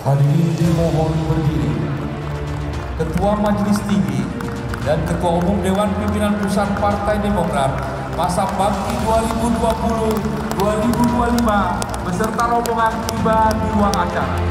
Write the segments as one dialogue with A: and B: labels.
A: Hadirin dimohon berdiri. Ketua Majelis Tinggi dan Ketua Umum Dewan Pimpinan Pusat Partai Demokrat masa bakti 2020-2025 beserta rombongan tiba di ruang acara.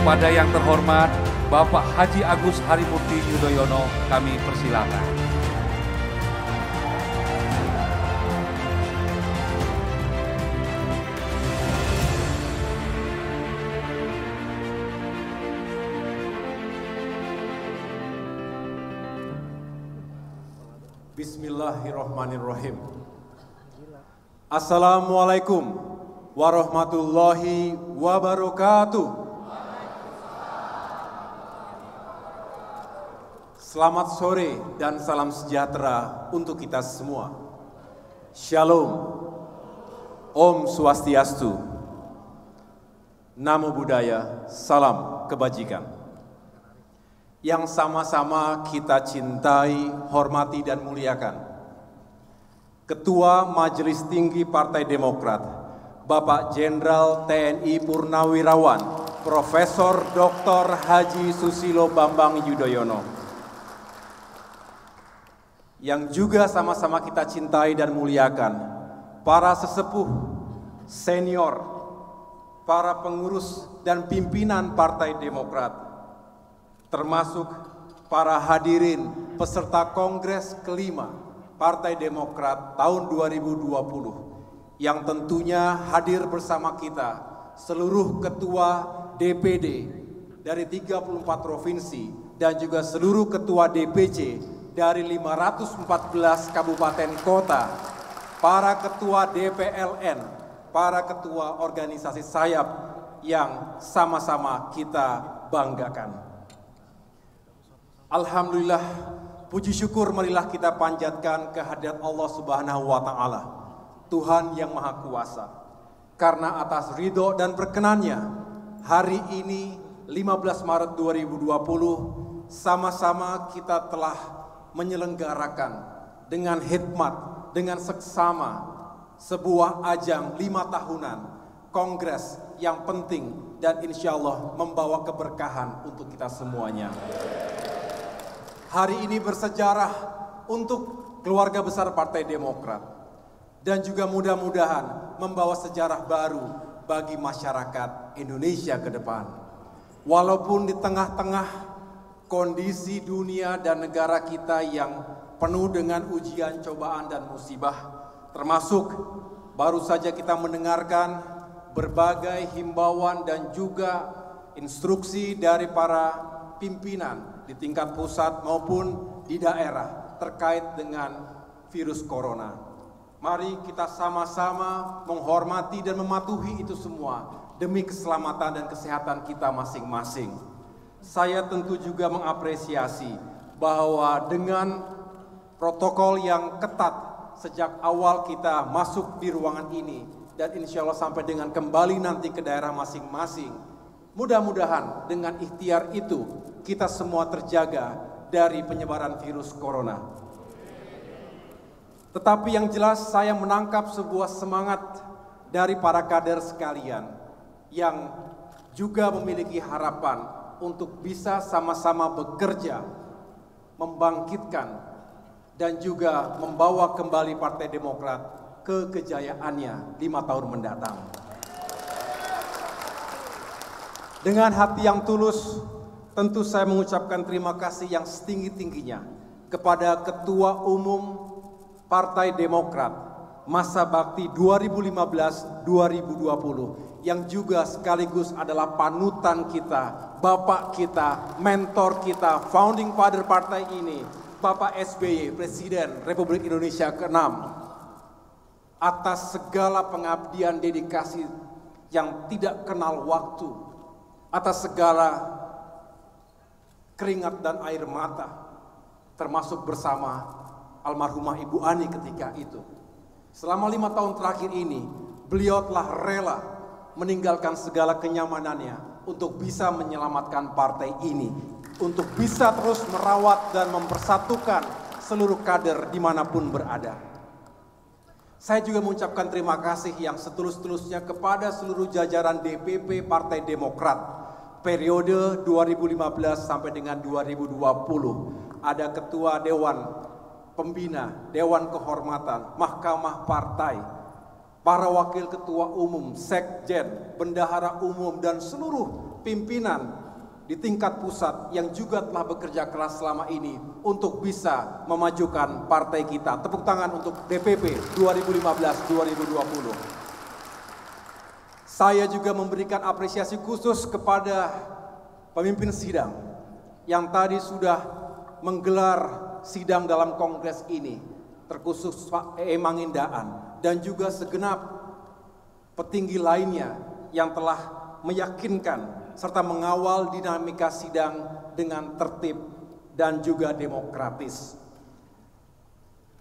A: Pada yang terhormat Bapak Haji Agus Harimurti Yudhoyono, kami persilakan.
B: Bismillahirrahmanirrahim. Assalamualaikum warahmatullahi wabarakatuh. Selamat sore dan salam sejahtera untuk kita semua. Shalom, Om Swastiastu, Namo Buddhaya, salam kebajikan. Yang sama-sama kita cintai, hormati dan muliakan. Ketua Majelis Tinggi Partai Demokrat, Bapak Jenderal TNI Purnawirawan, Profesor Dr. Haji Susilo Bambang Yudhoyono. Yang juga sama-sama kita cintai dan muliakan, para sesepuh, senior, para pengurus dan pimpinan Partai Demokrat, termasuk para hadirin peserta Kongres kelima Partai Demokrat tahun 2020, yang tentunya hadir bersama kita seluruh ketua DPD dari 34 provinsi dan juga seluruh ketua DPC dari 514 kabupaten kota, para ketua DPLN, para ketua organisasi sayap yang sama-sama kita banggakan. Alhamdulillah, puji syukur marilah kita panjatkan kehadirat Allah Subhanahu wa Ta'ala, Tuhan yang Maha Kuasa. Karena atas ridho dan perkenannya, hari ini 15 Maret 2020, sama-sama kita telah menyelenggarakan dengan hikmat, dengan seksama sebuah ajang 5 tahunan kongres yang penting dan insya Allah membawa keberkahan untuk kita semuanya. Hari ini bersejarah untuk keluarga besar Partai Demokrat dan juga mudah-mudahan membawa sejarah baru bagi masyarakat Indonesia ke depan. Walaupun di tengah-tengah kondisi dunia dan negara kita yang penuh dengan ujian, cobaan, dan musibah, termasuk baru saja kita mendengarkan berbagai himbauan dan juga instruksi dari para pimpinan di tingkat pusat maupun di daerah terkait dengan virus corona. Mari kita sama-sama menghormati dan mematuhi itu semua demi keselamatan dan kesehatan kita masing-masing. Saya tentu juga mengapresiasi bahwa dengan protokol yang ketat sejak awal kita masuk di ruangan ini dan insya Allah sampai dengan kembali nanti ke daerah masing-masing, mudah-mudahan dengan ikhtiar itu kita semua terjaga dari penyebaran virus corona. Tetapi yang jelas saya menangkap sebuah semangat dari para kader sekalian yang juga memiliki harapan untuk bisa sama-sama bekerja, membangkitkan, dan juga membawa kembali Partai Demokrat ke kejayaannya 5 tahun mendatang. Dengan hati yang tulus, tentu saya mengucapkan terima kasih yang setinggi-tingginya kepada Ketua Umum Partai Demokrat masa bakti 2015-2020 yang juga sekaligus adalah panutan kita, bapak kita, mentor kita, founding father partai ini, Bapak SBY, Presiden Republik Indonesia ke-6, atas segala pengabdian dedikasi yang tidak kenal waktu, atas segala keringat dan air mata, termasuk bersama almarhumah Ibu Ani ketika itu. Selama 5 tahun terakhir ini, beliau telah rela meninggalkan segala kenyamanannya untuk bisa menyelamatkan partai ini, untuk bisa terus merawat dan mempersatukan seluruh kader dimanapun berada. Saya juga mengucapkan terima kasih yang setulus-tulusnya kepada seluruh jajaran DPP Partai Demokrat periode 2015 sampai dengan 2020. Ada Ketua Dewan Pembina, Dewan Kehormatan, Mahkamah Partai, para Wakil Ketua Umum, Sekjen, Bendahara Umum, dan seluruh pimpinan di tingkat pusat yang juga telah bekerja keras selama ini untuk bisa memajukan partai kita. Tepuk tangan untuk DPP 2015-2020. Saya juga memberikan apresiasi khusus kepada pemimpin sidang yang tadi sudah menggelar sidang dalam kongres ini, terkhusus Pak Mangindaan dan juga segenap petinggi lainnya yang telah meyakinkan serta mengawal dinamika sidang dengan tertib dan juga demokratis.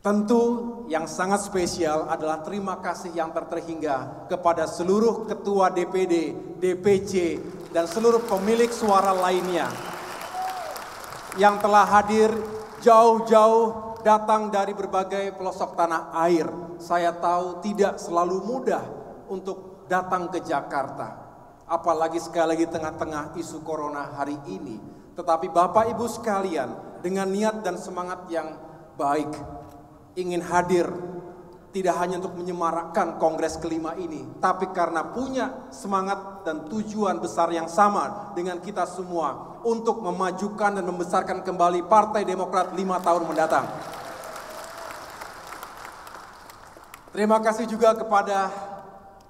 B: Tentu yang sangat spesial adalah terima kasih yang terhingga kepada seluruh ketua DPD, DPC, dan seluruh pemilik suara lainnya yang telah hadir jauh-jauh datang dari berbagai pelosok tanah air. Saya tahu tidak selalu mudah untuk datang ke Jakarta, apalagi sekali lagi tengah-tengah isu corona hari ini. Tetapi Bapak Ibu sekalian, dengan niat dan semangat yang baik, ingin hadir tidak hanya untuk menyemarakkan kongres kelima ini, tapi karena punya semangat dan tujuan besar yang sama dengan kita semua untuk memajukan dan membesarkan kembali Partai Demokrat 5 tahun mendatang. Terima kasih juga kepada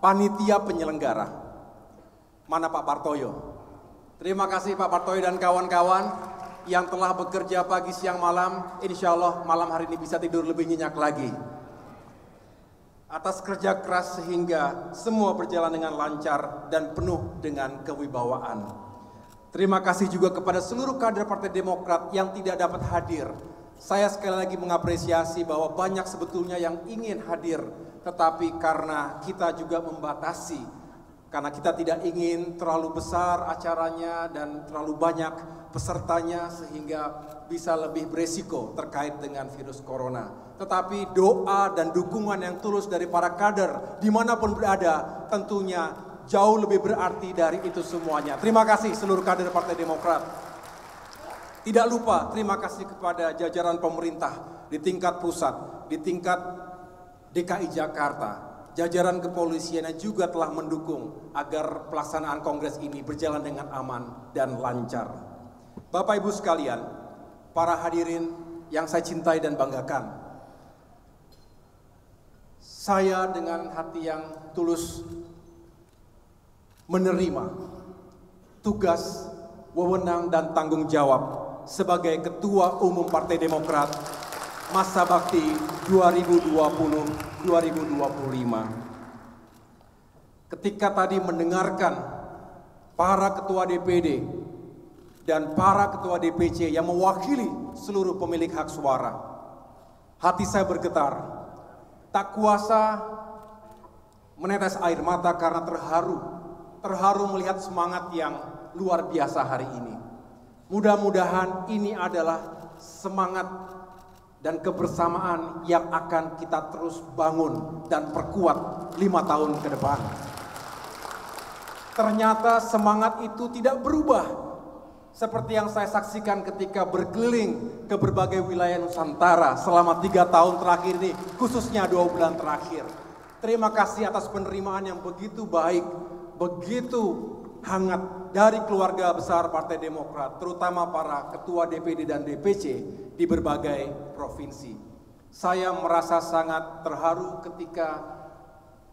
B: panitia penyelenggara. Mana Pak Partoyo? Terima kasih Pak Partoyo dan kawan-kawan yang telah bekerja pagi, siang, malam. Insya Allah malam hari ini bisa tidur lebih nyenyak lagi. Atas kerja keras sehingga semua berjalan dengan lancar dan penuh dengan kewibawaan. Terima kasih juga kepada seluruh kader Partai Demokrat yang tidak dapat hadir. Saya sekali lagi mengapresiasi bahwa banyak sebetulnya yang ingin hadir, tetapi karena kita juga membatasi, karena kita tidak ingin terlalu besar acaranya dan terlalu banyak pesertanya sehingga bisa lebih beresiko terkait dengan virus corona. Tetapi doa dan dukungan yang tulus dari para kader dimanapun berada tentunya jauh lebih berarti dari itu semuanya. Terima kasih seluruh kader Partai Demokrat. Tidak lupa terima kasih kepada jajaran pemerintah di tingkat pusat, di tingkat DKI Jakarta, jajaran kepolisian yang juga telah mendukung agar pelaksanaan kongres ini berjalan dengan aman dan lancar. Bapak Ibu sekalian, para hadirin yang saya cintai dan banggakan, saya dengan hati yang tulus menerima tugas, wewenang, dan tanggung jawab sebagai Ketua Umum Partai Demokrat masa bakti 2020-2025. Ketika tadi mendengarkan para ketua DPD dan para ketua DPC yang mewakili seluruh pemilik hak suara, hati saya bergetar, tak kuasa menetes air mata karena terharu melihat semangat yang luar biasa hari ini. Mudah-mudahan ini adalah semangat dan kebersamaan yang akan kita terus bangun dan perkuat 5 tahun ke depan. Ternyata semangat itu tidak berubah seperti yang saya saksikan ketika berkeliling ke berbagai wilayah Nusantara selama 3 tahun terakhir ini, khususnya 2 bulan terakhir. Terima kasih atas penerimaan yang begitu baik, begitu hangat dari keluarga besar Partai Demokrat, terutama para ketua DPD dan DPC di berbagai provinsi. Saya merasa sangat terharu ketika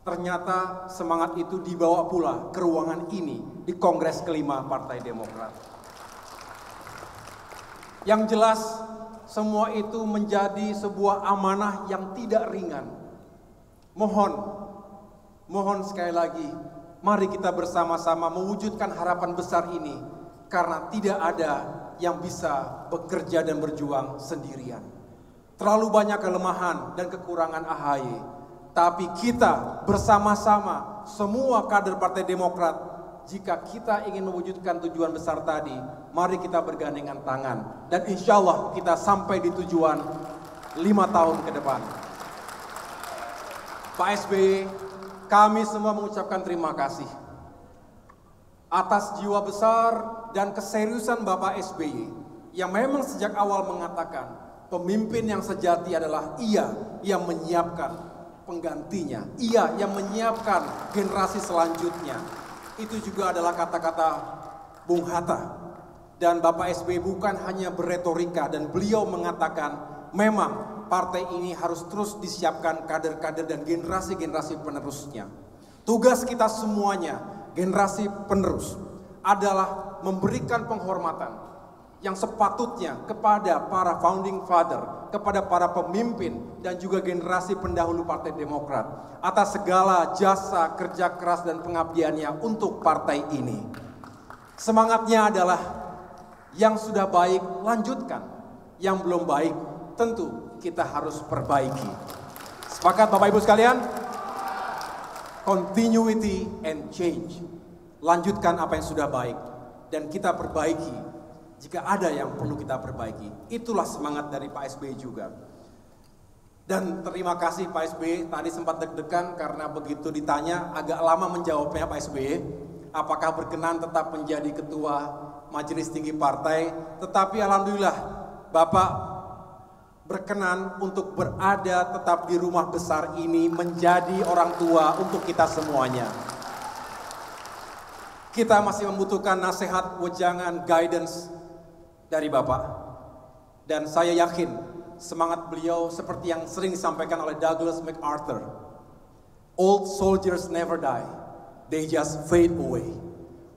B: ternyata semangat itu dibawa pula ke ruangan ini di Kongres kelima Partai Demokrat. Yang jelas semua itu menjadi sebuah amanah yang tidak ringan. Mohon sekali lagi, mari kita bersama-sama mewujudkan harapan besar ini, karena tidak ada yang bisa bekerja dan berjuang sendirian. Terlalu banyak kelemahan dan kekurangan AHY, tapi kita bersama-sama semua kader Partai Demokrat jika kita ingin mewujudkan tujuan besar tadi, mari kita bergandengan tangan. Dan insya Allah kita sampai di tujuan 5 tahun ke depan. Pak SBY, kami semua mengucapkan terima kasih atas jiwa besar dan keseriusan Bapak SBY yang memang sejak awal mengatakan pemimpin yang sejati adalah ia yang menyiapkan penggantinya, ia yang menyiapkan generasi selanjutnya. Itu juga adalah kata-kata Bung Hatta. Dan Bapak SBY bukan hanya berretorika, dan beliau mengatakan memang partai ini harus terus disiapkan kader-kader dan generasi-generasi penerusnya. Tugas kita semuanya, generasi penerus, adalah memberikan penghormatan yang sepatutnya kepada para founding father, kepada para pemimpin dan juga generasi pendahulu Partai Demokrat atas segala jasa, kerja keras dan pengabdiannya untuk partai ini. Semangatnya adalah yang sudah baik lanjutkan, yang belum baik tentu kita harus perbaiki. Sepakat Bapak Ibu sekalian? Continuity and change. Lanjutkan apa yang sudah baik dan kita perbaiki jika ada yang perlu kita perbaiki. Itulah semangat dari Pak SBY juga. Dan terima kasih Pak SBY, tadi sempat deg-degan karena begitu ditanya agak lama menjawabnya Pak SBY. Apakah berkenan tetap menjadi ketua Majelis Tinggi Partai? Tetapi alhamdulillah Bapak berkenan untuk berada tetap di rumah besar ini menjadi orang tua untuk kita semuanya. Kita masih membutuhkan nasihat, wejangan, guidance dari Bapak. Dan saya yakin semangat beliau seperti yang sering disampaikan oleh Douglas MacArthur. Old soldiers never die, they just fade away.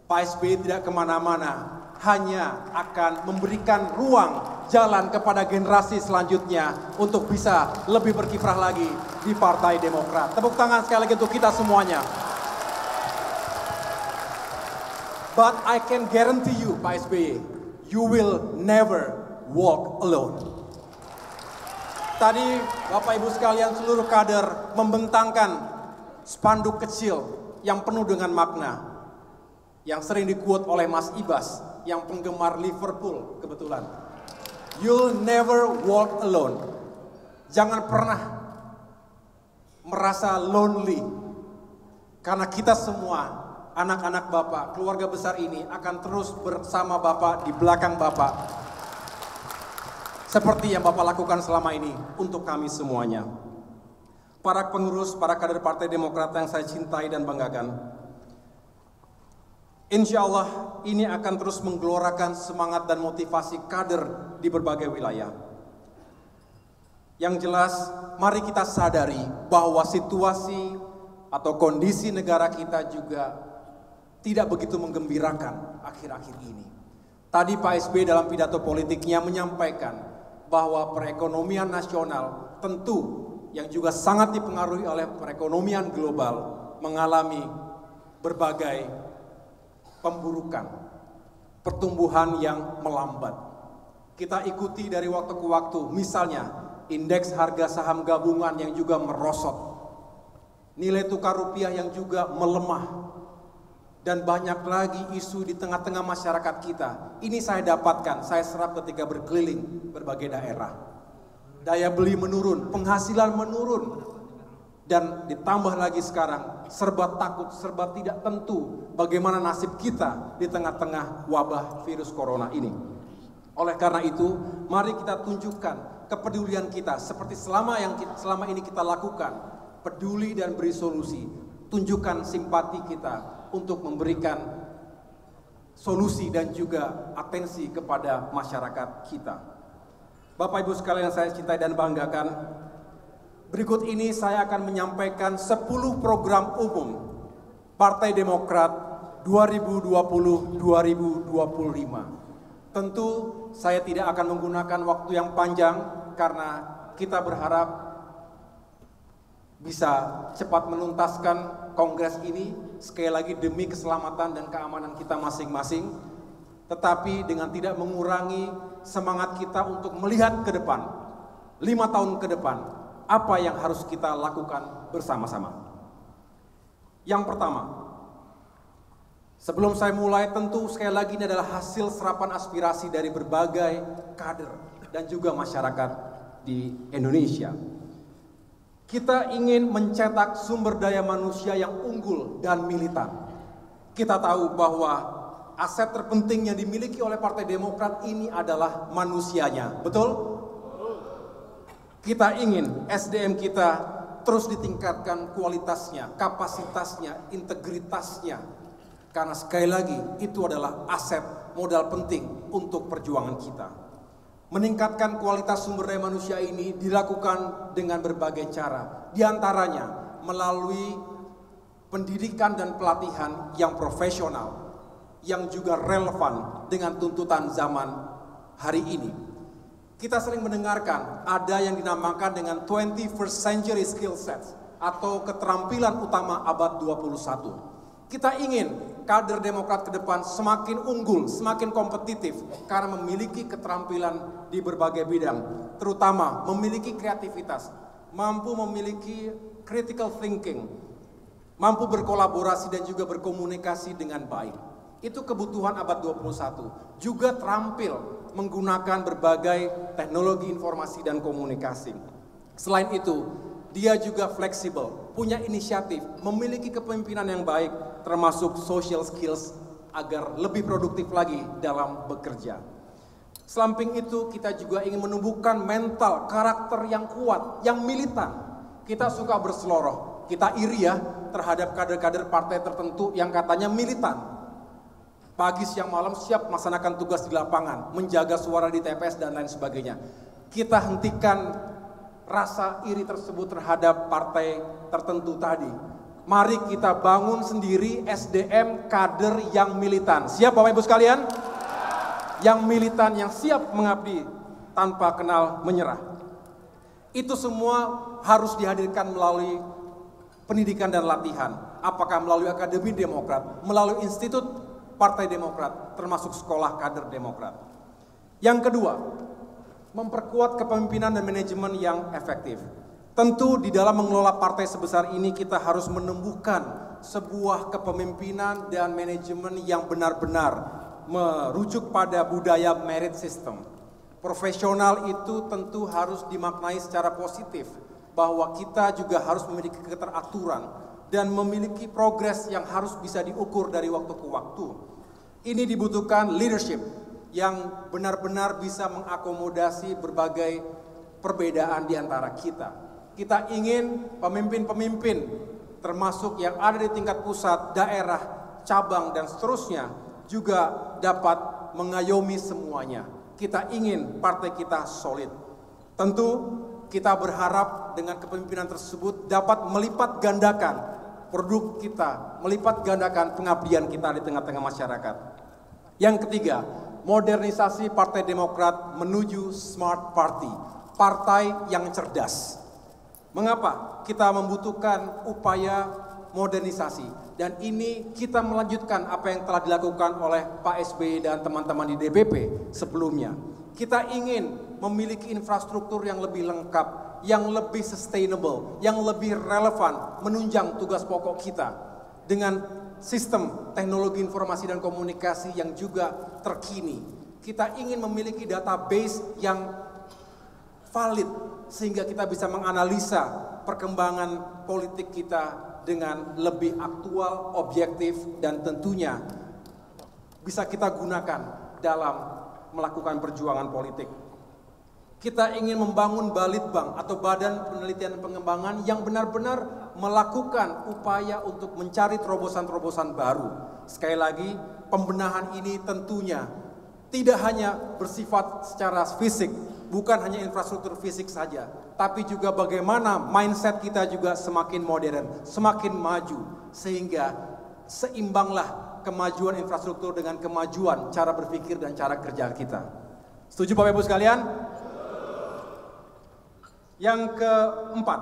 B: Pak SBY tidak kemana-mana, hanya akan memberikan ruang jalan kepada generasi selanjutnya untuk bisa lebih berkiprah lagi di Partai Demokrat. Tepuk tangan sekali lagi untuk kita semuanya. But I can guarantee you, Pak SBY, you will never walk alone. Tadi Bapak Ibu sekalian seluruh kader membentangkan spanduk kecil yang penuh dengan makna, yang sering dikuot oleh Mas Ibas, yang penggemar Liverpool kebetulan. You'll never walk alone. Jangan pernah merasa lonely. Karena kita semua, anak-anak Bapak, keluarga besar ini akan terus bersama Bapak, di belakang Bapak. Seperti yang Bapak lakukan selama ini untuk kami semuanya. Para pengurus, para kader Partai Demokrat yang saya cintai dan banggakan, insya Allah ini akan terus menggelorakan semangat dan motivasi kader di berbagai wilayah. Yang jelas, mari kita sadari bahwa situasi atau kondisi negara kita juga tidak begitu menggembirakan akhir-akhir ini. Tadi Pak SBY dalam pidato politiknya menyampaikan bahwa perekonomian nasional tentu yang juga sangat dipengaruhi oleh perekonomian global mengalami berbagai pemburukan, pertumbuhan yang melambat. Kita ikuti dari waktu ke waktu, misalnya indeks harga saham gabungan yang juga merosot, nilai tukar rupiah yang juga melemah, dan banyak lagi isu di tengah-tengah masyarakat kita. Ini saya dapatkan, saya serap ketika berkeliling berbagai daerah. Daya beli menurun, penghasilan menurun, dan ditambah lagi sekarang serba takut, serba tidak tentu bagaimana nasib kita di tengah-tengah wabah virus corona ini. Oleh karena itu, mari kita tunjukkan kepedulian kita seperti selama ini kita lakukan, peduli dan beri solusi. Tunjukkan simpati kita untuk memberikan solusi dan juga atensi kepada masyarakat kita. Bapak Ibu sekalian yang saya cintai dan banggakan, berikut ini saya akan menyampaikan 10 program umum Partai Demokrat 2020-2025. Tentu saya tidak akan menggunakan waktu yang panjang karena kita berharap bisa cepat menuntaskan kongres ini, sekali lagi demi keselamatan dan keamanan kita masing-masing, tetapi dengan tidak mengurangi semangat kita untuk melihat ke depan, 5 tahun ke depan, apa yang harus kita lakukan bersama-sama. Yang pertama, Sebelum saya mulai, tentu sekali lagi ini adalah hasil serapan aspirasi dari berbagai kader dan juga masyarakat di Indonesia. Kita ingin mencetak sumber daya manusia yang unggul dan militan. Kita tahu bahwa aset terpenting yang dimiliki oleh Partai Demokrat ini adalah manusianya, betul? Kita ingin SDM kita terus ditingkatkan kualitasnya, kapasitasnya, integritasnya. Karena sekali lagi itu adalah aset modal penting untuk perjuangan kita. Meningkatkan kualitas sumber daya manusia ini dilakukan dengan berbagai cara. Di antaranya melalui pendidikan dan pelatihan yang profesional, yang juga relevan dengan tuntutan zaman hari ini. Kita sering mendengarkan ada yang dinamakan dengan 21st century skill sets atau keterampilan utama abad 21. Kita ingin kader Demokrat ke depan semakin unggul, semakin kompetitif karena memiliki keterampilan di berbagai bidang, terutama memiliki kreativitas, mampu memiliki critical thinking, mampu berkolaborasi dan juga berkomunikasi dengan baik. Itu kebutuhan abad 21. Juga terampil menggunakan berbagai teknologi informasi dan komunikasi. Selain itu, dia juga fleksibel, punya inisiatif, memiliki kepemimpinan yang baik, termasuk social skills agar lebih produktif lagi dalam bekerja. Samping itu, kita juga ingin menumbuhkan mental, karakter yang kuat, yang militan. Kita suka berseloroh, kita iri ya terhadap kader-kader partai tertentu yang katanya militan. Pagi, siang, malam siap melaksanakan tugas di lapangan, menjaga suara di TPS dan lain sebagainya. Kita hentikan rasa iri tersebut terhadap partai tertentu tadi. Mari kita bangun sendiri SDM kader yang militan. Siap Bapak Ibu sekalian? Yang militan, yang siap mengabdi tanpa kenal menyerah. Itu semua harus dihadirkan melalui pendidikan dan latihan. Apakah melalui Akademi Demokrat, melalui Institut Partai Demokrat, termasuk sekolah kader Demokrat. Yang kedua, memperkuat kepemimpinan dan manajemen yang efektif. Tentu di dalam mengelola partai sebesar ini kita harus menumbuhkan sebuah kepemimpinan dan manajemen yang benar-benar merujuk pada budaya merit system. Profesional itu tentu harus dimaknai secara positif, bahwa kita juga harus memiliki keteraturan dan memiliki progres yang harus bisa diukur dari waktu ke waktu. Ini dibutuhkan leadership yang benar-benar bisa mengakomodasi berbagai perbedaan di antara kita. Kita ingin pemimpin-pemimpin termasuk yang ada di tingkat pusat, daerah, cabang, dan seterusnya juga dapat mengayomi semuanya. Kita ingin partai kita solid. Tentu kita berharap dengan kepemimpinan tersebut dapat melipat gandakan produk kita, melipat gandakan pengabdian kita di tengah-tengah masyarakat. Yang ketiga, modernisasi Partai Demokrat menuju smart party, partai yang cerdas. Mengapa kita membutuhkan upaya modernisasi? Dan ini kita melanjutkan apa yang telah dilakukan oleh Pak SBY dan teman-teman di DPP sebelumnya. Kita ingin memiliki infrastruktur yang lebih lengkap, yang lebih sustainable, yang lebih relevan, menunjang tugas pokok kita dengan sistem teknologi informasi dan komunikasi yang juga terkini. Kita ingin memiliki database yang valid sehingga kita bisa menganalisa perkembangan politik kita dengan lebih aktual, objektif, dan tentunya bisa kita gunakan dalam melakukan perjuangan politik. Kita ingin membangun Balitbank atau Badan Penelitian dan Pengembangan yang benar-benar melakukan upaya untuk mencari terobosan-terobosan baru. Sekali lagi, pembenahan ini tentunya tidak hanya bersifat secara fisik, bukan hanya infrastruktur fisik saja, tapi juga bagaimana mindset kita juga semakin modern, semakin maju, sehingga seimbanglah kemajuan infrastruktur dengan kemajuan cara berpikir dan cara kerja kita. Setuju Bapak Ibu sekalian? Yang keempat,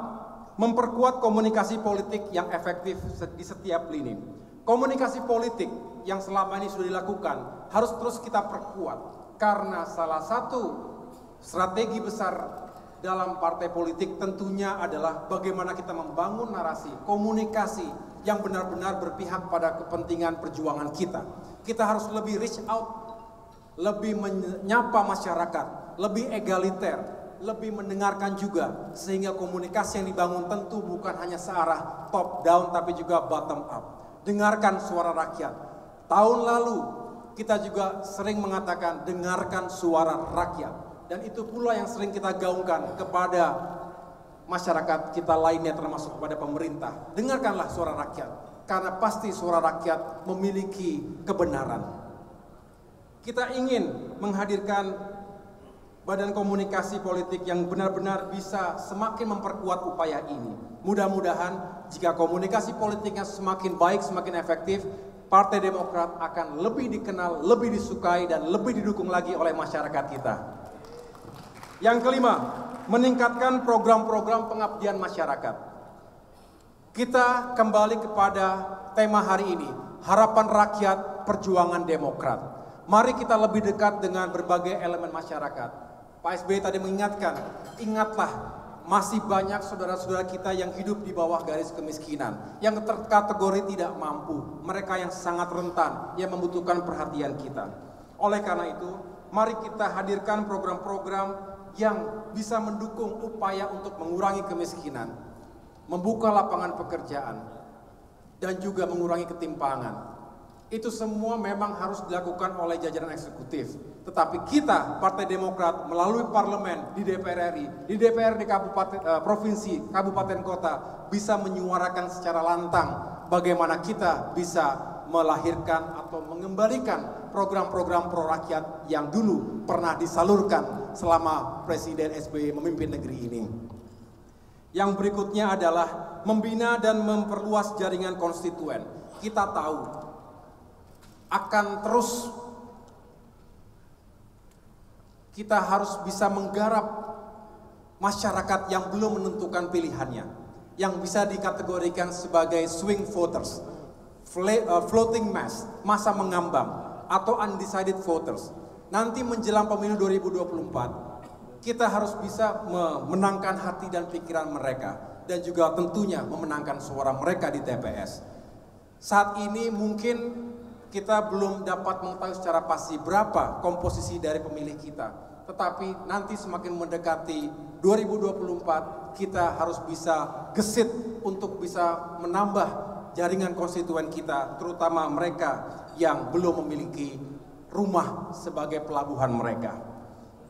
B: memperkuat komunikasi politik yang efektif di setiap lini. Komunikasi politik yang selama ini sudah dilakukan harus terus kita perkuat, karena salah satu strategi besar dalam partai politik tentunya adalah bagaimana kita membangun narasi, komunikasi yang benar-benar berpihak pada kepentingan perjuangan kita. Kita harus lebih reach out, lebih menyapa masyarakat, lebih egaliter, lebih mendengarkan juga, sehingga komunikasi yang dibangun tentu bukan hanya searah top down tapi juga bottom up. Dengarkan suara rakyat. Tahun lalu kita juga sering mengatakan dengarkan suara rakyat, dan itu pula yang sering kita gaungkan kepada masyarakat kita lainnya, termasuk kepada pemerintah. Dengarkanlah suara rakyat, karena pasti suara rakyat memiliki kebenaran. Kita ingin menghadirkan badan komunikasi politik yang benar-benar bisa semakin memperkuat upaya ini. Mudah-mudahan jika komunikasi politiknya semakin baik, semakin efektif, Partai Demokrat akan lebih dikenal, lebih disukai, dan lebih didukung lagi oleh masyarakat kita. Yang kelima, meningkatkan program-program pengabdian masyarakat. Kita kembali kepada tema hari ini, harapan rakyat, perjuangan Demokrat. Mari kita lebih dekat dengan berbagai elemen masyarakat. Pak SBY tadi mengingatkan, ingatlah masih banyak saudara-saudara kita yang hidup di bawah garis kemiskinan, yang terkategori tidak mampu, mereka yang sangat rentan, yang membutuhkan perhatian kita. Oleh karena itu, mari kita hadirkan program-program yang bisa mendukung upaya untuk mengurangi kemiskinan, membuka lapangan pekerjaan, dan juga mengurangi ketimpangan. Itu semua memang harus dilakukan oleh jajaran eksekutif. Tetapi kita, Partai Demokrat, melalui parlemen, di DPR RI, di DPRD kabupaten, provinsi, kabupaten kota, bisa menyuarakan secara lantang bagaimana kita bisa melahirkan atau mengembalikan program-program pro rakyat yang dulu pernah disalurkan selama Presiden SBY memimpin negeri ini. Yang berikutnya adalah membina dan memperluas jaringan konstituen. Kita tahu akan terus kita harus bisa menggarap masyarakat yang belum menentukan pilihannya, yang bisa dikategorikan sebagai swing voters, floating mass, massa mengambang, atau undecided voters. Nanti menjelang pemilu 2024, kita harus bisa memenangkan hati dan pikiran mereka, dan juga tentunya memenangkan suara mereka di TPS. Saat ini mungkin kita belum dapat mengetahui secara pasti berapa komposisi dari pemilih kita. Tetapi nanti semakin mendekati 2024, kita harus bisa gesit untuk bisa menambah jaringan konstituen kita, terutama mereka yang belum memiliki rumah sebagai pelabuhan mereka.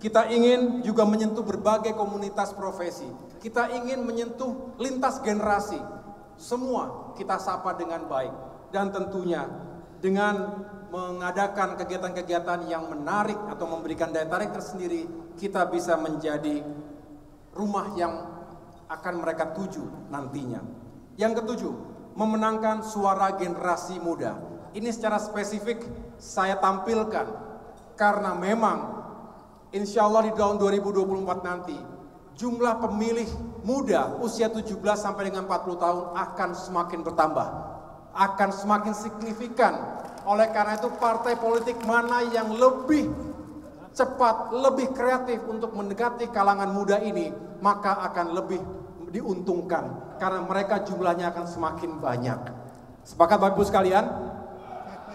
B: Kita ingin juga menyentuh berbagai komunitas profesi. Kita ingin menyentuh lintas generasi. Semua kita sapa dengan baik. Dan tentunya dengan mengadakan kegiatan-kegiatan yang menarik atau memberikan daya tarik tersendiri, kita bisa menjadi rumah yang akan mereka tuju nantinya. Yang ketujuh, memenangkan suara generasi muda. Ini secara spesifik saya tampilkan karena memang insya Allah di tahun 2024 nanti jumlah pemilih muda usia 17 sampai dengan 40 tahun akan semakin bertambah, akan semakin signifikan. Oleh karena itu partai politik mana yang lebih cepat, lebih kreatif untuk mendekati kalangan muda ini, maka akan lebih diuntungkan karena mereka jumlahnya akan semakin banyak. Sepakat Bapak Ibu sekalian?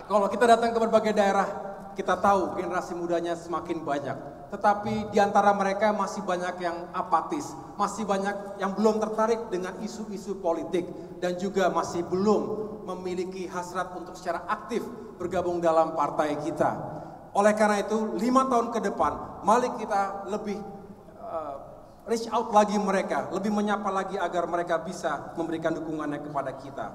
B: Kalau kita datang ke berbagai daerah, kita tahu generasi mudanya semakin banyak. Tetapi di antara mereka masih banyak yang apatis, masih banyak yang belum tertarik dengan isu-isu politik, dan juga masih belum memiliki hasrat untuk secara aktif bergabung dalam partai kita. Oleh karena itu, 5 tahun ke depan, mari kita lebih reach out lagi mereka, lebih menyapa lagi agar mereka bisa memberikan dukungannya kepada kita.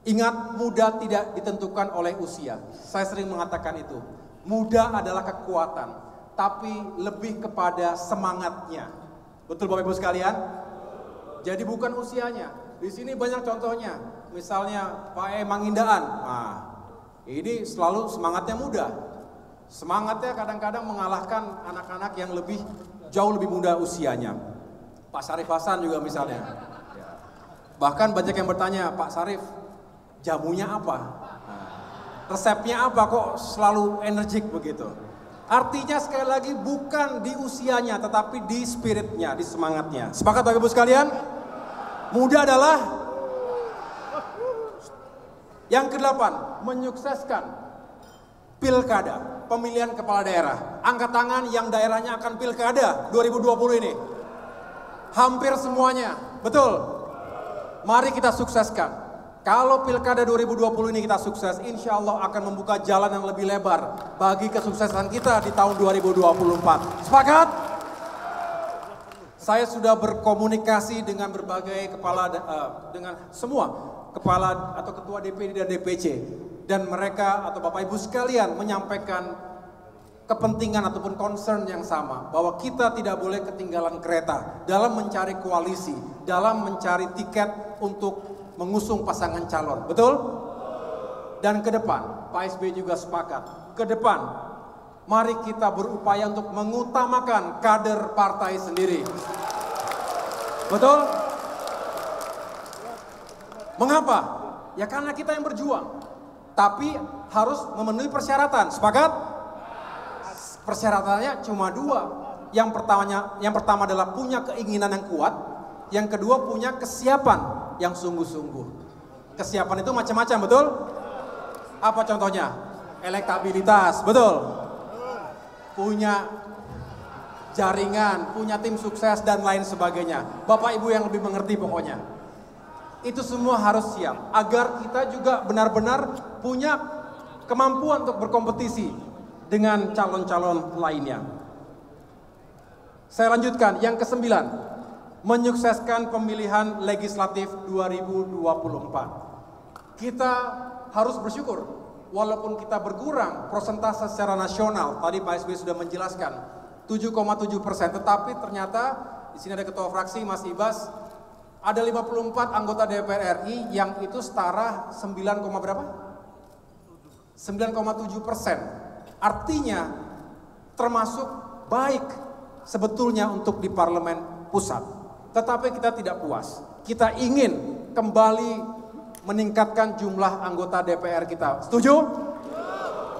B: Ingat, muda tidak ditentukan oleh usia. Saya sering mengatakan itu. Muda adalah kekuatan, tapi lebih kepada semangatnya. Betul Bapak Ibu sekalian? Jadi bukan usianya. Di sini banyak contohnya. Misalnya Pak Mangindaan. Nah, ini selalu semangatnya muda. Semangatnya kadang-kadang mengalahkan anak-anak yang jauh lebih muda usianya. Pak Sarif Hasan juga misalnya. Bahkan banyak yang bertanya, Pak Sarif, jamunya apa? Resepnya apa kok selalu energik begitu? Artinya sekali lagi bukan di usianya, tetapi di spiritnya, di semangatnya. Sepakat Bapak Ibu sekalian? Muda adalah Yang kedelapan, menyukseskan pilkada, pemilihan kepala daerah. Angkat tangan yang daerahnya akan pilkada 2020 ini. Hampir semuanya, betul. Mari kita sukseskan. Kalau pilkada 2020 ini kita sukses, insya Allah akan membuka jalan yang lebih lebar bagi kesuksesan kita di tahun 2024. Sepakat? Saya sudah berkomunikasi dengan berbagai dengan semua kepala atau ketua DPD dan DPC. Dan mereka atau Bapak Ibu sekalian menyampaikan kepentingan ataupun concern yang sama. Bahwa kita tidak boleh ketinggalan kereta dalam mencari koalisi, dalam mencari tiket untuk mengusung pasangan calon, betul? Dan ke depan, Pak SBY juga sepakat, ke depan mari kita berupaya untuk mengutamakan kader partai sendiri. Betul? Mengapa? Ya karena kita yang berjuang, tapi harus memenuhi persyaratan, sepakat? Persyaratannya cuma dua. Yang pertama adalah punya keinginan yang kuat, yang kedua punya kesiapan yang sungguh-sungguh. Kesiapan itu macam-macam, betul? Apa contohnya? Elektabilitas, betul? Punya jaringan, punya tim sukses dan lain sebagainya. Bapak Ibu yang lebih mengerti pokoknya. Itu semua harus siap agar kita juga benar-benar punya kemampuan untuk berkompetisi dengan calon-calon lainnya. Saya lanjutkan, yang ke-9. Menyukseskan pemilihan legislatif 2024. Kita harus bersyukur, walaupun kita berkurang persentase secara nasional, tadi Pak SBY sudah menjelaskan 7,7%, tetapi ternyata di sini ada ketua fraksi Mas Ibas, ada 54 anggota DPR RI yang itu setara 9,7%. Artinya termasuk baik sebetulnya untuk di parlemen pusat. Tetapi kita tidak puas. Kita ingin kembali meningkatkan jumlah anggota DPR kita. Setuju?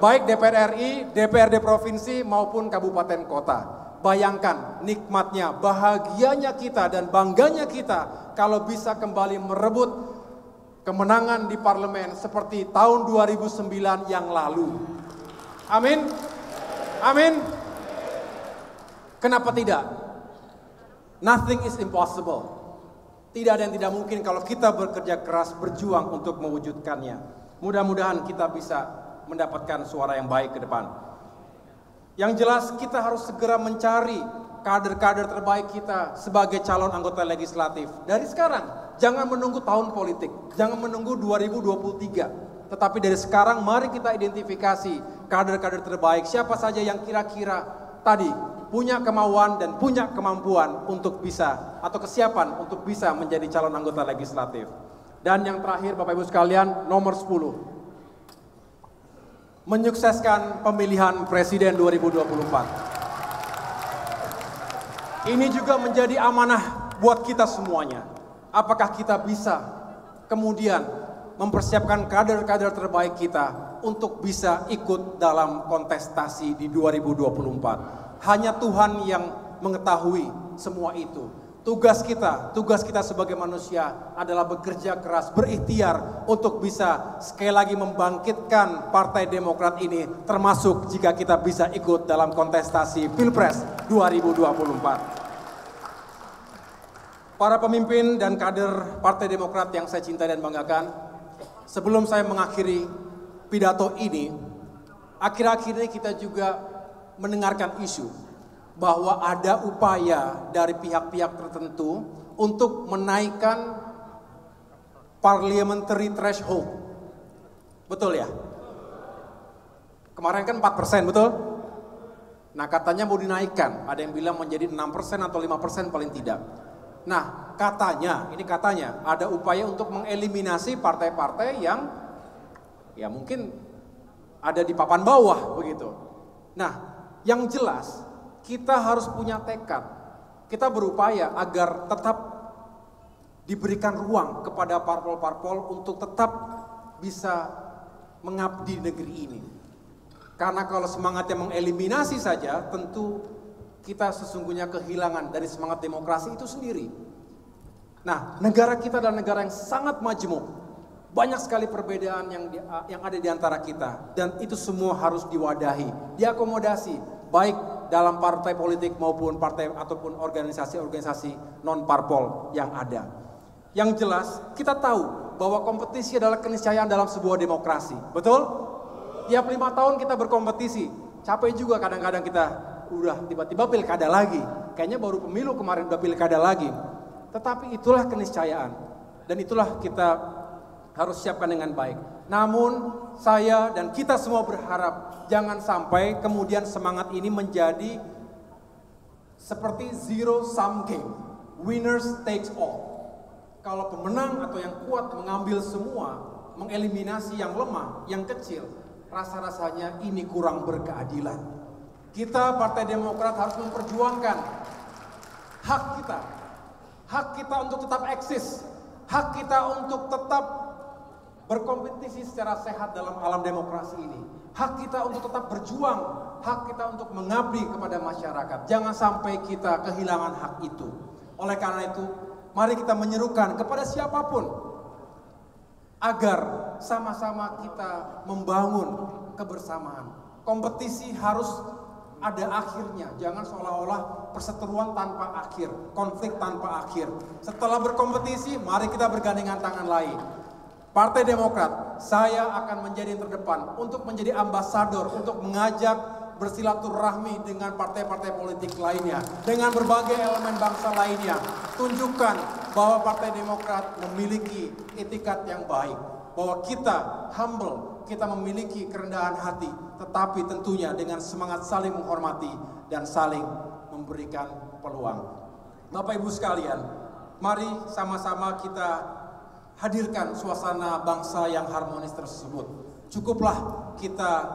B: Baik DPR RI, DPRD provinsi maupun kabupaten kota. Bayangkan nikmatnya, bahagianya kita dan bangganya kita kalau bisa kembali merebut kemenangan di parlemen seperti tahun 2009 yang lalu. Amin? Amin? Kenapa tidak? Nothing is impossible. Tidak ada yang tidak mungkin kalau kita bekerja keras, berjuang untuk mewujudkannya. Mudah-mudahan kita bisa mendapatkan suara yang baik ke depan. Yang jelas kita harus segera mencari kader-kader terbaik kita sebagai calon anggota legislatif. Dari sekarang, jangan menunggu tahun politik, jangan menunggu 2023. Tetapi dari sekarang mari kita identifikasi kader-kader terbaik, siapa saja yang kira-kira tadi punya kemauan dan punya kemampuan untuk bisa atau kesiapan untuk bisa menjadi calon anggota legislatif. Dan yang terakhir Bapak Ibu sekalian, nomor 10. Menyukseskan pemilihan presiden 2024. Ini juga menjadi amanah buat kita semuanya. Apakah kita bisa kemudian mempersiapkan kader-kader terbaik kita untuk bisa ikut dalam kontestasi di 2024. Hanya Tuhan yang mengetahui semua itu. Tugas kita sebagai manusia adalah bekerja keras, berikhtiar untuk bisa sekali lagi membangkitkan Partai Demokrat ini, termasuk jika kita bisa ikut dalam kontestasi Pilpres 2024. Para pemimpin dan kader Partai Demokrat yang saya cintai dan banggakan, sebelum saya mengakhiri pidato ini, akhir-akhir ini kita juga mendengarkan isu bahwa ada upaya dari pihak-pihak tertentu untuk menaikkan parliamentary threshold. Betul ya? Kemarin kan 4%, betul? Nah katanya mau dinaikkan, ada yang bilang menjadi 6% atau 5% paling tidak. Nah katanya, ini katanya ada upaya untuk mengeliminasi partai-partai yang ya mungkin ada di papan bawah begitu. Nah yang jelas kita harus punya tekad, kita berupaya agar tetap diberikan ruang kepada parpol-parpol untuk tetap bisa mengabdi negeri ini. Karena kalau semangatnya mengeliminasi saja, tentu kita sesungguhnya kehilangan dari semangat demokrasi itu sendiri. Nah, negara kita adalah negara yang sangat majemuk. Banyak sekali perbedaan yang ada di antara kita, dan itu semua harus diwadahi, diakomodasi, baik dalam partai politik maupun partai ataupun organisasi-organisasi non-parpol yang ada. Yang jelas, kita tahu bahwa kompetisi adalah keniscayaan dalam sebuah demokrasi. Betul? Tiap 5 tahun kita berkompetisi. Capek juga kadang-kadang kita udah tiba-tiba pilkada lagi. Kayaknya baru pemilu kemarin udah pilkada lagi. Tetapi itulah keniscayaan. Dan itulah kita harus siapkan dengan baik. Namun saya dan kita semua berharap jangan sampai kemudian semangat ini menjadi seperti zero sum game, winners takes all. Kalau pemenang atau yang kuat mengambil semua, mengeliminasi yang lemah, yang kecil, rasa-rasanya ini kurang berkeadilan. Kita Partai Demokrat harus memperjuangkan hak kita untuk tetap eksis, hak kita untuk tetap berkompetisi secara sehat dalam alam demokrasi ini. Hak kita untuk tetap berjuang, hak kita untuk mengabdi kepada masyarakat. Jangan sampai kita kehilangan hak itu. Oleh karena itu, mari kita menyerukan kepada siapapun agar sama-sama kita membangun kebersamaan. Kompetisi harus ada akhirnya, jangan seolah-olah perseteruan tanpa akhir, konflik tanpa akhir. Setelah berkompetisi, mari kita bergandengan tangan lagi. Partai Demokrat, saya akan menjadi yang terdepan untuk menjadi ambasador, untuk mengajak bersilaturahmi dengan partai-partai politik lainnya, dengan berbagai elemen bangsa lainnya. Tunjukkan bahwa Partai Demokrat memiliki etikat yang baik, bahwa kita humble, kita memiliki kerendahan hati, tetapi tentunya dengan semangat saling menghormati dan saling memberikan peluang. Bapak Ibu sekalian, mari sama-sama kita hadirkan suasana bangsa yang harmonis tersebut. Cukuplah kita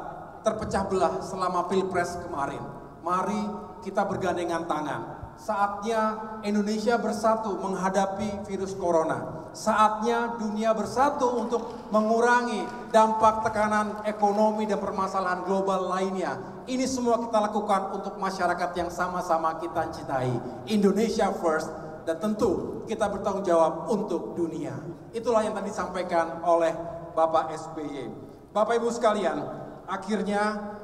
B: terpecah belah selama Pilpres kemarin. Mari kita bergandengan tangan. Saatnya Indonesia bersatu menghadapi virus corona. Saatnya dunia bersatu untuk mengurangi dampak tekanan ekonomi dan permasalahan global lainnya. Ini semua kita lakukan untuk masyarakat yang sama-sama kita cintai. Indonesia first, dan tentu kita bertanggung jawab untuk dunia. Itulah yang tadi disampaikan oleh Bapak SBY. Bapak Ibu sekalian, akhirnya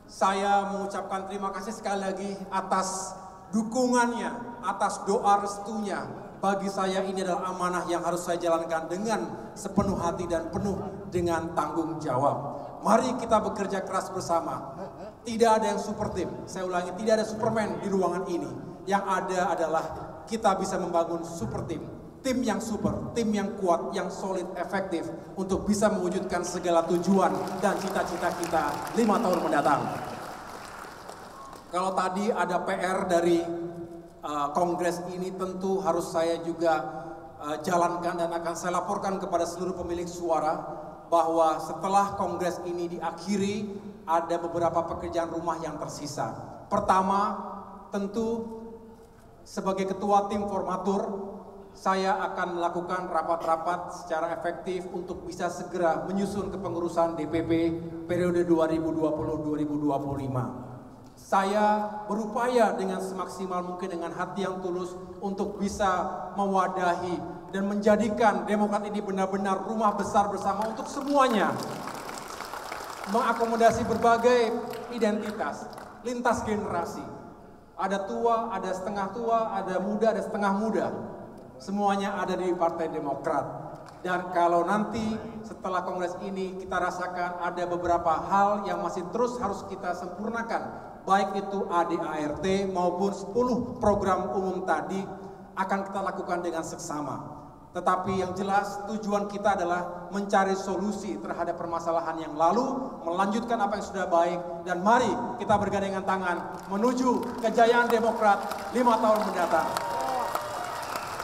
B: saya mengucapkan terima kasih sekali lagi atas dukungannya, atas doa restunya. Bagi saya ini adalah amanah yang harus saya jalankan dengan sepenuh hati dan penuh dengan tanggung jawab. Mari kita bekerja keras bersama. Tidak ada yang super tim, saya ulangi, tidak ada Superman di ruangan ini. Yang ada adalah kita bisa membangun super tim. Tim yang super, tim yang kuat, yang solid, efektif untuk bisa mewujudkan segala tujuan dan cita-cita kita 5 tahun mendatang. Kalau tadi ada PR dari Kongres ini, tentu harus saya juga jalankan dan akan saya laporkan kepada seluruh pemilik suara bahwa setelah Kongres ini diakhiri ada beberapa pekerjaan rumah yang tersisa. Pertama, tentu sebagai ketua tim formatur, saya akan melakukan rapat-rapat secara efektif untuk bisa segera menyusun kepengurusan DPP periode 2020-2025. Saya berupaya dengan semaksimal mungkin dengan hati yang tulus untuk bisa mewadahi dan menjadikan Demokrat ini benar-benar rumah besar bersama untuk semuanya. Mengakomodasi berbagai identitas, lintas generasi. Ada tua, ada setengah tua, ada muda, ada setengah muda. Semuanya ada di Partai Demokrat. Dan kalau nanti setelah Kongres ini kita rasakan ada beberapa hal yang masih terus harus kita sempurnakan. Baik itu ADART maupun 10 program umum tadi akan kita lakukan dengan seksama. Tetapi yang jelas tujuan kita adalah mencari solusi terhadap permasalahan yang lalu, melanjutkan apa yang sudah baik, dan mari kita bergandengan tangan menuju kejayaan Demokrat 5 tahun mendatang.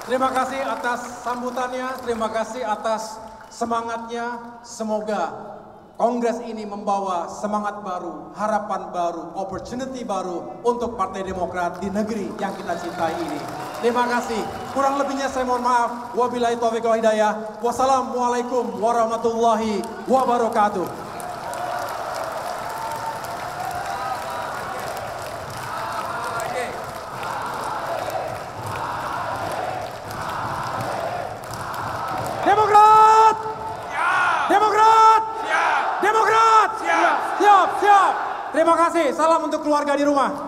B: Terima kasih atas sambutannya, terima kasih atas semangatnya. Semoga Kongres ini membawa semangat baru, harapan baru, opportunity baru untuk Partai Demokrat di negeri yang kita cintai ini. Terima kasih. Kurang lebihnya saya mohon maaf. Wabillahi taufiq wal hidayah. Wassalamualaikum warahmatullahi wabarakatuh.
C: Demokrat!
B: Terima kasih. Salam untuk keluarga di rumah.